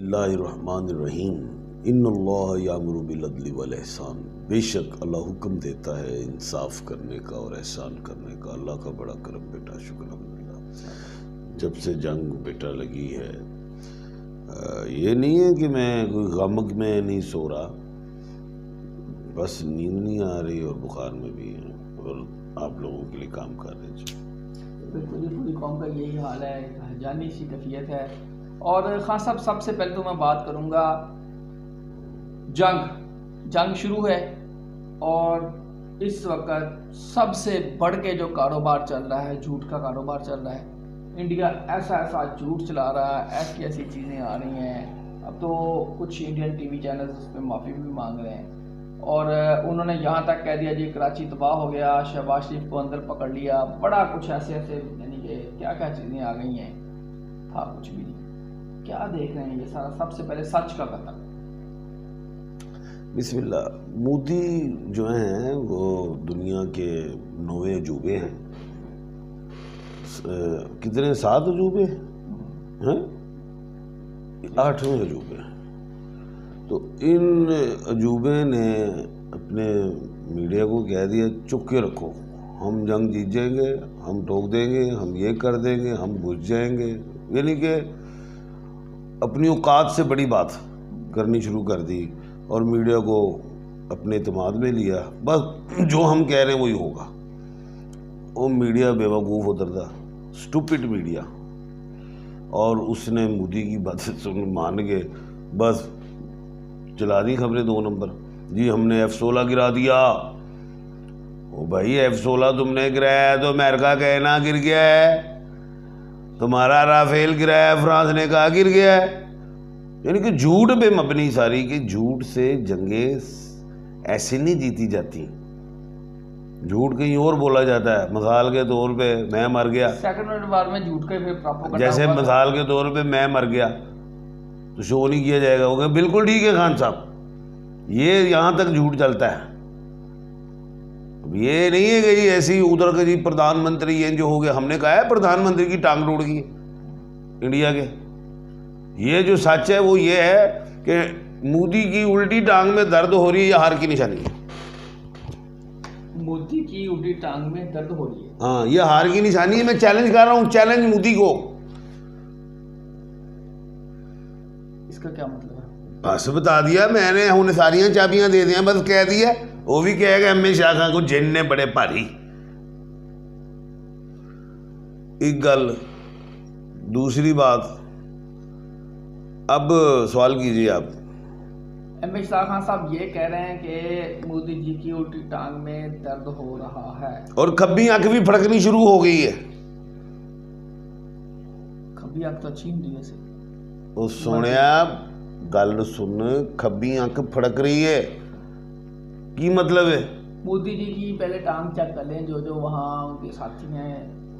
اللہ الرحمن الرحیم ان اللہ یامر بالعدل والاحسان، بے شک اللہ حکم دیتا ہے انصاف کرنے کا اور احسان کرنے کا۔ اللہ کا بڑا کرم بیٹا، شکر الحمدللہ۔ جب سے جنگ بیٹا لگی ہے، یہ نہیں ہے کہ میں کوئی غم میں نہیں سو رہا، بس نیند نہیں آ رہی اور بخار میں بھی ہے، اور آپ لوگوں کے لیے کام کر رہے ہیں۔ بالکل، پوری قوم کا یہی حال ہے، جانی سی کیفیت ہے۔ اور خان صاحب، سب سے پہلے تو میں بات کروں گا جنگ شروع ہے، اور اس وقت سب سے بڑھ کے جو کاروبار چل رہا ہے، جھوٹ کا کاروبار چل رہا ہے۔ انڈیا ایسا جھوٹ چلا رہا ہے، ایسی چیزیں آ رہی ہیں۔ اب تو کچھ انڈین ٹی وی چینلز اس پہ معافی بھی مانگ رہے ہیں، اور انہوں نے یہاں تک کہہ دیا جی کراچی تباہ ہو گیا، شہباز شریف کو اندر پکڑ لیا، بڑا کچھ ایسے یعنی کہ کیا چیزیں آ گئی ہیں، تھا کچھ بھی نہیں۔ کیا دیکھ رہے ہیں یہ سارا؟ سب سے پہلے سچ کا قتل۔ بسم اللہ۔ مودی جو ہیں وہ دنیا کے 9 عجوبے ہیں۔ کتنے؟ 7 عجوبے ہیں، 8ویں عجوبے ہیں۔ تو ان عجوبے نے اپنے میڈیا کو کہہ دیا چپ کے رکھو، ہم جنگ جیت جائیں گے، ہم ٹوک دیں گے، ہم یہ کر دیں گے، ہم گھس جائیں گے، یعنی کہ اپنی اوقات سے بڑی بات کرنی شروع کر دی، اور میڈیا کو اپنے اعتماد میں لیا۔ بس جو ہم کہہ رہے ہیں وہی ہوگا۔ وہ میڈیا بیوقوف اترتا، اسٹوپڈ میڈیا، اور اس نے مودی کی باتیں مان کے بس چلا دی خبریں 2 نمبر۔ جی ہم نے F-16 گرا دیا۔ او بھائی F-16 تم نے گرایا ہے تو امریکہ کہنا گر گیا ہے، تمہارا رافیل گرایا ہے، فرانس نے کہا گر گیا ہے۔ یعنی کہ جھوٹ پہ مبنی ساری، کہ جھوٹ سے جنگیں ایسے نہیں جیتی جاتی، جھوٹ کہیں اور بولا جاتا ہے۔ مثال کے طور پہ میں مر گیا، سیکنڈ ورلڈ وار میں جھوٹ کا پھر پراپوگنڈا، جیسے مثال کے طور پہ میں مر گیا تو شو نہیں کیا جائے گا، وہ کہ بالکل ٹھیک ہے خان صاحب، یہ یہاں تک جھوٹ چلتا ہے۔ یہ نہیں ہے کہ جی ایسی ادھر کے جی پردھان منتری ہیں جو ہو گیا، ہم نے کہا ہے پردھان منتری کی ٹانگ ٹوٹ گئی انڈیا کے۔ یہ جو سچ ہے وہ یہ ہے کہ مودی کی الٹی ٹانگ میں درد ہو رہی ہے، یہ ہار کی نشانی ہے۔ مودی کی الٹی ٹانگ میں درد ہو رہی ہے، ہاں یہ ہار کی نشانی ہے۔ میں چیلنج کر رہا ہوں، چیلنج مودی کو۔ اس کا کیا مطلب ہے؟ بس بتا دیا میں نے، انہیں ساریاں چابیاں دے دیا، بس کہہ دیا۔ وہ بھی کہے گا امی شاہ خان کو جن نے بڑے بھاری۔ ایک گل۔ دوسری بات، اب سوال کیجئے آپ۔ ایم اے شاہ خان صاحب یہ کہہ رہے ہیں کہ مودی جی کی الٹی ٹانگ میں درد ہو رہا ہے، اور کھبی آنکھ بھی پھڑکنی شروع ہو گئی ہے۔ کھبی آنکھ تو اچھی ہوں ویسے۔ وہ سنیا گل سن، کھبی آنکھ پھڑک رہی ہے، کی مطلب ہے؟ مودی جی کی پہلے ٹانگ چیک کر لیں، جو وہاں ان کے ساتھی ہیں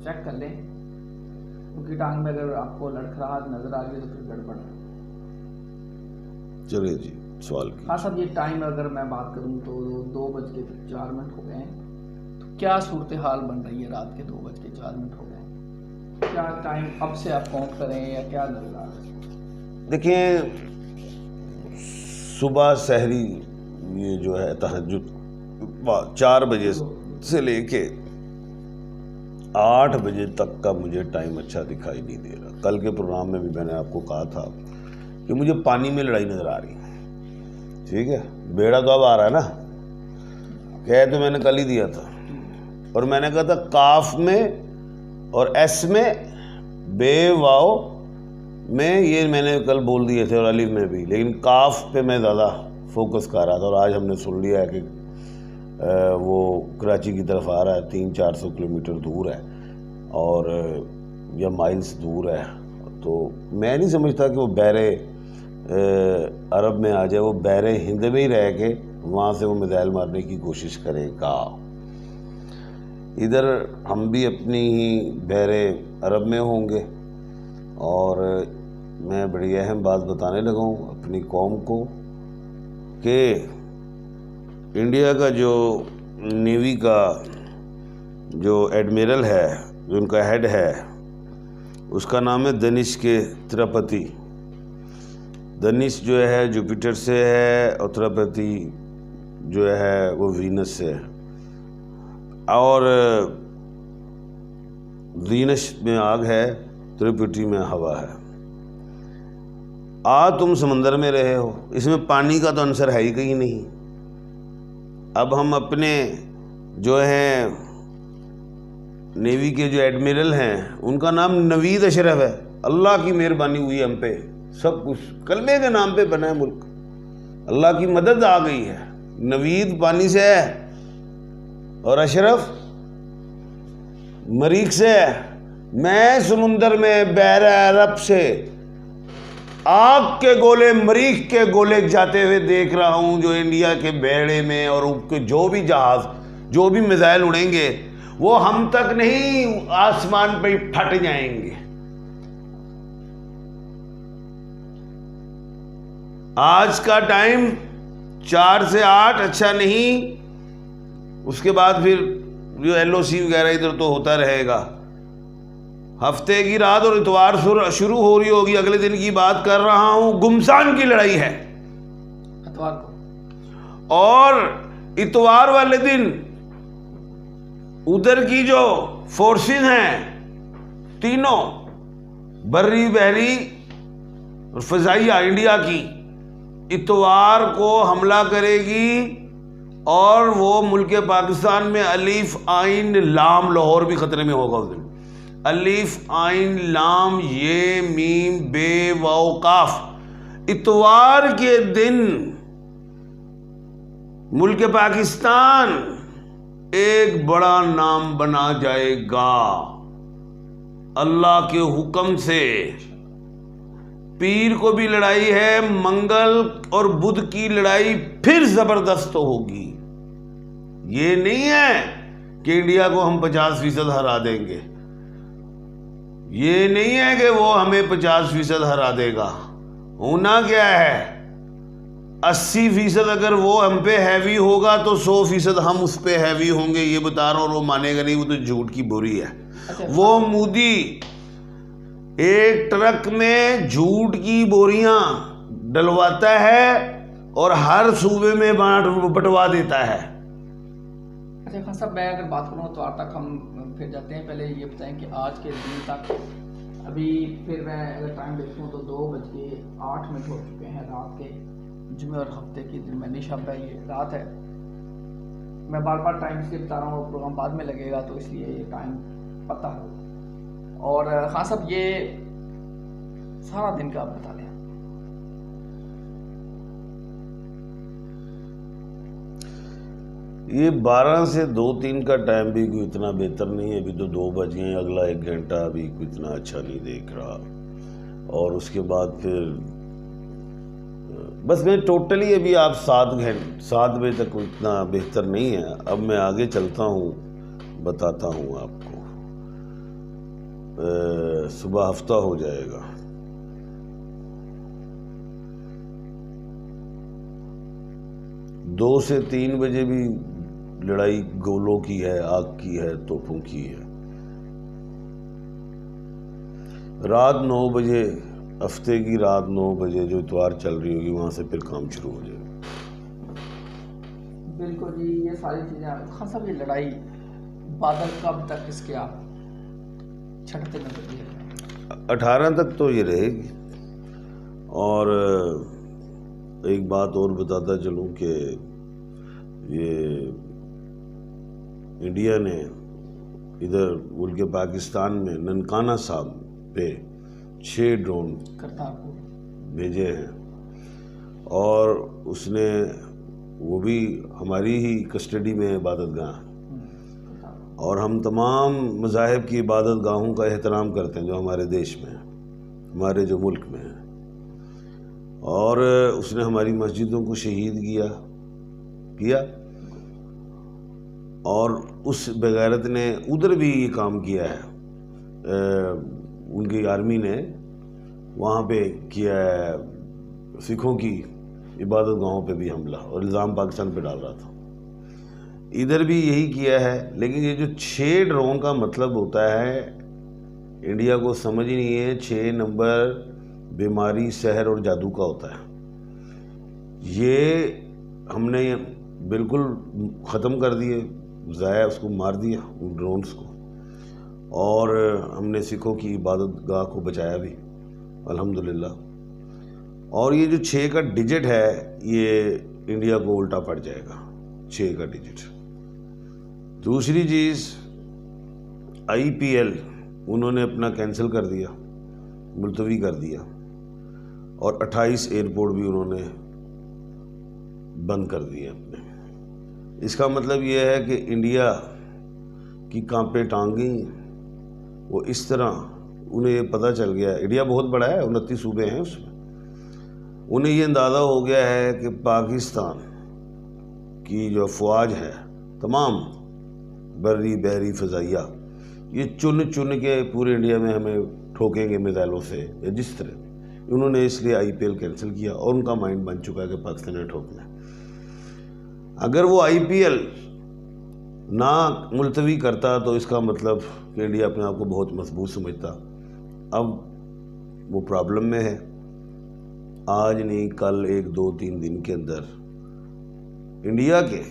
چیک کر لیں، ان کی ٹانگ میں اگر آپ کو لڑکھڑاہٹ نظر آ رہی ہے تو پھر گڑبڑ ہے۔ چلے جی سوال کی۔ ہاں صاحب، یہ ٹائم اگر میں بات کروں تو 2:04 ہو گئے ہیں، تو کیا صورتحال بن رہی ہے؟ رات کے 2:04 ہو گئے ہیں، کیا ٹائم اب سے آپ کاؤنٹ کریں یا کیا نظر آ رہا ہے؟ دیکھیں، صبح سحری یہ جو ہے تہجد 4 بجے سے لے کے 8 بجے تک کا مجھے ٹائم اچھا دکھائی نہیں دے رہا۔ کل کے پروگرام میں بھی میں نے آپ کو کہا تھا کہ مجھے پانی میں لڑائی نظر آ رہی ہے، ٹھیک ہے؟ بیڑا تو اب آ رہا ہے نا، کہہ تو میں نے کل ہی دیا تھا، اور میں نے کہا تھا کاف میں اور ایس میں، بے واؤ میں، یہ میں نے کل بول دیے تھے، اور الف میں بھی، لیکن کاف پہ میں زیادہ فوکس کر رہا تھا، اور آج ہم نے سن لیا ہے کہ وہ کراچی کی طرف آ رہا ہے، 300-400 کلومیٹر دور ہے، اور یا مائلز دور ہے۔ تو میں نہیں سمجھتا کہ وہ بحر عرب میں آ جائے، وہ بحر ہند میں ہی رہ کے وہاں سے وہ میزائل مارنے کی کوشش کرے گا۔ ادھر ہم بھی اپنی ہی بحر عرب میں ہوں گے، اور میں بڑی اہم بات بتانے لگا ہوں اپنی قوم کو کہ انڈیا کا جو نیوی کا جو ایڈمیرل ہے، جو ان کا ہیڈ ہے، اس کا نام ہے دنیش کے تروپتی۔ دنیش جو ہے جوپیٹر سے ہے، اتراپتی جو ہے وہ وینس سے ہے، اور وینس میں آگ ہے، تریپٹی میں ہوا ہے۔ تم سمندر میں رہے ہو، اس میں پانی کا تو عنصر ہے ہی کہیں نہیں۔ اب ہم اپنے جو ہیں نیوی کے جو ایڈمرل ہیں ان کا نام نوید اشرف ہے۔ اللہ کی مہربانی ہوئی ہم پہ، سب کچھ کلمے کے نام پہ بنا ہے ملک، اللہ کی مدد آ گئی ہے۔ نوید پانی سے ہے اور اشرف مریخ سے ہے۔ میں سمندر میں بحر عرب سے آگ کے گولے، مریخ کے گولے جاتے ہوئے دیکھ رہا ہوں، جو انڈیا کے بیڑے میں، اور جو بھی جہاز، جو بھی میزائل اڑیں گے وہ ہم تک نہیں، آسمان پہ پھٹ جائیں گے۔ آج کا ٹائم 4 سے 8 اچھا نہیں، اس کے بعد پھر جو LOC وغیرہ ادھر تو ہوتا رہے گا۔ ہفتے کی رات اور اتوار شروع ہو رہی ہوگی، اگلے دن کی بات کر رہا ہوں، گمسان کی لڑائی ہے اتوار کو، اور اتوار والے دن ادھر کی جو فورسز ہیں تینوں، بری، بحری اور فضائیہ، انڈیا کی اتوار کو حملہ کرے گی، اور وہ ملک پاکستان میں الف عین لام، لاہور بھی خطرے میں ہوگا اس دن، الف عین لام یہ میم بے واو قاف۔ اتوار کے دن ملک پاکستان ایک بڑا نام بنا جائے گا اللہ کے حکم سے۔ پیر کو بھی لڑائی ہے، منگل اور بدھ کی لڑائی پھر زبردست ہوگی۔ یہ نہیں ہے کہ انڈیا کو ہم 50% ہرا دیں گے، یہ نہیں ہے کہ وہ ہمیں 50% ہرا دے گا۔ ہونا کیا ہے، 80% اگر وہ ہم پہ ہیوی ہوگا تو 100% ہم اس پہ ہیوی ہوں گے، یہ بتا رہا ہوں، اور وہ مانے گا نہیں، وہ تو جھوٹ کی بوری ہے۔ وہ مودی ایک ٹرک میں جھوٹ کی بوریاں ڈلواتا ہے اور ہر صوبے میں بٹوا دیتا ہے۔ اچھا خان صاحب، میں اگر بات کروں تو آج تک ہم پھر جاتے ہیں، پہلے یہ بتائیں کہ آج کے دن تک، ابھی پھر میں اگر ٹائم دیکھوں تو 2:08 ہو چکے ہیں رات کے، جمعہ اور ہفتے کی درمیانی شب ہے، یہ رات ہے۔ میں بار بار ٹائم اس لیے بتا رہا ہوں، پروگرام بعد میں لگے گا تو اس لیے یہ ٹائم پتہ ہو۔ اور خان صاحب یہ سارا دن کا آپ بتا دیں۔ یہ 12 سے 2-3 کا ٹائم بھی کوئی اتنا بہتر نہیں ہے، ابھی تو 2 بج گئے ہیں، اگلا 1 گھنٹہ ابھی کوئی اتنا اچھا نہیں دیکھ رہا، اور اس کے بعد پھر بس میں ٹوٹلی ابھی آپ 7 بجے تک اتنا بہتر نہیں ہے۔ اب میں آگے چلتا ہوں، بتاتا ہوں آپ کو، صبح ہفتہ ہو جائے گا۔ دو سے 3 بجے بھی لڑائی گولوں کی ہے، آگ کی ہے، توپوں کی ہے۔ رات 9 بجے، ہفتے کی رات 9 بجے جو اتوار چل رہی ہوگی، وہاں سے پھر کام شروع ہو جائے گا۔ بالکل جی، یہ ساری چیزیں خان صاحب، یہ لڑائی بادل کب تک اس کے آپ چھٹتے نظر دیے؟ 18 تک تو یہ رہے گی۔ اور ایک بات اور بتاتا چلوں کہ یہ انڈیا نے ادھر ملک پاکستان میں ننکانہ صاحب پہ 6 ڈرون بھیجے ہیں، اور اس نے وہ بھی ہماری ہی کسٹڈی میں عبادت گاہ، اور ہم تمام مذاہب کی عبادت گاہوں کا احترام کرتے ہیں جو ہمارے دیش میں ہیں، ہمارے جو ملک میں ہیں، اور اس نے ہماری مسجدوں کو شہید کیا، اور اس بغیرت نے ادھر بھی یہ کام کیا ہے، ان کی آرمی نے وہاں پہ کیا ہے، سکھوں کی عبادت گاہوں پہ بھی حملہ، اور الزام پاکستان پہ ڈال رہا تھا۔ ادھر بھی یہی کیا ہے، لیکن یہ جو 6 ڈرون کا مطلب ہوتا ہے، انڈیا کو سمجھ ہی نہیں ہے 6 نمبر بیماری سحر اور جادو کا ہوتا ہے. یہ ہم نے بالکل ختم کر دیے، ضائع اس کو مار دیا ان ڈرونز کو، اور ہم نے سکھوں کی عبادت گاہ کو بچایا بھی الحمدللہ. اور یہ جو 6 کا ڈیجٹ ہے یہ انڈیا کو الٹا پڑ جائے گا، 6 کا ڈیجٹ. دوسری چیز IPL انہوں نے اپنا کینسل کر دیا، ملتوی کر دیا، اور 28 ایئرپورٹ بھی انہوں نے بند کر دیے اپنے. اس کا مطلب یہ ہے کہ انڈیا کی کانپیں ٹانگیں وہ اس طرح انہیں یہ پتہ چل گیا. انڈیا بہت بڑا ہے، 29 صوبے ہیں اس میں. انہیں یہ اندازہ ہو گیا ہے کہ پاکستان کی جو افواج ہے تمام بری بحری فضائیہ یہ چن چن کے پورے انڈیا میں ہمیں ٹھوکیں گے میزائلوں سے یا جس طرح. انہوں نے اس لیے IPL کینسل کیا اور ان کا مائنڈ بن چکا ہے کہ پاکستان نے ٹھوکنا ہے. اگر وہ IPL نہ ملتوی کرتا تو اس کا مطلب کہ انڈیا اپنے آپ کو بہت مضبوط سمجھتا. اب وہ پرابلم میں ہے. آج نہیں کل 1 2 3 دن کے اندر انڈیا کے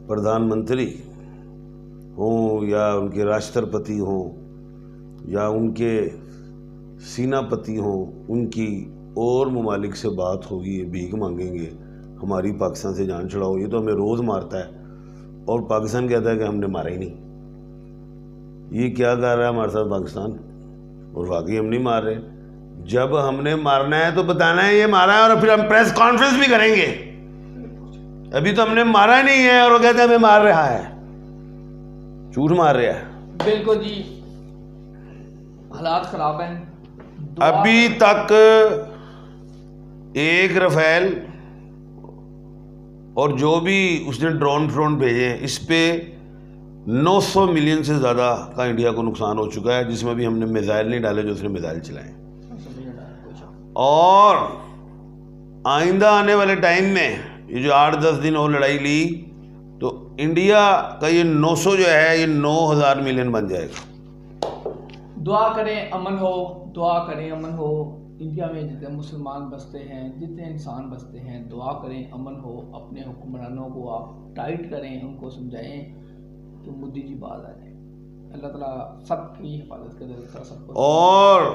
پردھان منتری ہوں یا ان کے راشٹرپتی ہوں یا ان کے سیناپتی ہوں، ان کی اور ممالک سے بات ہوگی، یہ بھیک مانگیں گے ہماری پاکستان سے جان چھڑاؤ. یہ تو ہمیں روز مارتا ہے اور پاکستان کہتا ہے کہ ہم نے مارا ہی نہیں. یہ کیا کر رہا ہے ہمارے ساتھ پاکستان؟ اور واقعی ہم نہیں مار رہے. جب ہم نے مارنا ہے تو بتانا ہے یہ مارا ہے، اور پھر ہم پریس کانفرنس بھی کریں گے. ابھی تو ہم نے مارا نہیں ہے اور وہ کہتے ہیں ہمیں مار رہا ہے. جھوٹ مار رہا ہے. بالکل جی، حالات خراب ہیں. ابھی تک ایک رفیل اور جو بھی اس نے ڈرون بھیجے اس پہ 900 ملین سے زیادہ کا انڈیا کو نقصان ہو چکا ہے، جس میں بھی ہم نے میزائل نہیں ڈالے جو اس نے میزائل چلائے. اور آئندہ آنے والے ٹائم میں یہ جو 8-10 دن اور لڑائی لی تو انڈیا کا یہ 900 جو ہے یہ 9000 ملین بن جائے گا. دعا کریں امن ہو، دعا کریں امن ہو. انڈیا میں جتنے مسلمان بستے ہیں، جتنے انسان بستے ہیں، دعا کریں امن ہو. اپنے حکمرانوں کو آپ ٹائٹ کریں، ان کو سمجھائیں کہ مودی جی باز آ جائیں. اللہ تعالیٰ سب کی حفاظت کرے. سب کو اور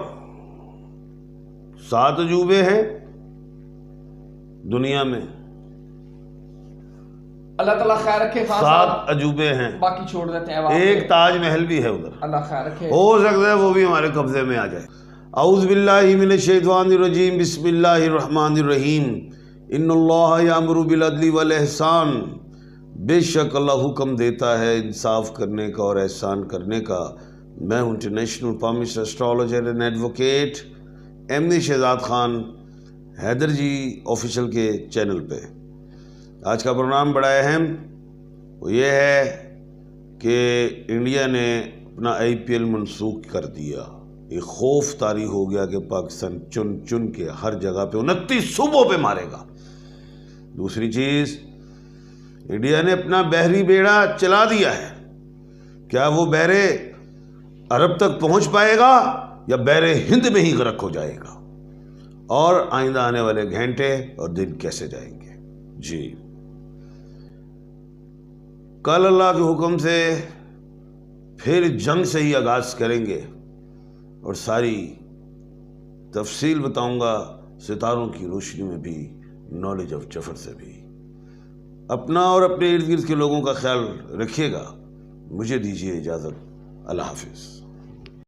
7 عجوبے ہیں دنیا میں، اللہ تعالیٰ خیر رکھے. 7 عجوبے ہیں، باقی چھوڑ دیتے ہیں. ایک تاج محل بھی ہے ادھر، اللہ خیر رکھے. ہو سکتا ہے وہ بھی ہمارے قبضے میں آ جائے. اعوذ باللہ من الشیطان الرجیم، بسم اللہ الرحمن الرحیم. ان اللہ یامر بالعدل والاحسان، بے شک اللہ حکم دیتا ہے انصاف کرنے کا اور احسان کرنے کا. میں ہوں international palmist astrologer and advocate MD Shahzad Khan Haider ji official کے چینل پہ. آج کا پروگرام بڑا اہم وہ یہ ہے کہ انڈیا نے اپنا IPL منسوخ کر دیا. یہ خوف طاری ہو گیا کہ پاکستان چن چن کے ہر جگہ پہ 29 صوبوں پہ مارے گا. دوسری چیز، انڈیا نے اپنا بحری بیڑا چلا دیا ہے. کیا وہ بحر عرب تک پہنچ پائے گا یا بحر ہند میں ہی غرق ہو جائے گا؟ اور آئندہ آنے والے گھنٹے اور دن کیسے جائیں گے؟ جی کل اللہ کے حکم سے پھر جنگ سے ہی آغاز کریں گے اور ساری تفصیل بتاؤں گا، ستاروں کی روشنی میں بھی، نالج آف جفر سے بھی. اپنا اور اپنے ارد گرد کے لوگوں کا خیال رکھیے گا. مجھے دیجیے اجازت. اللہ حافظ.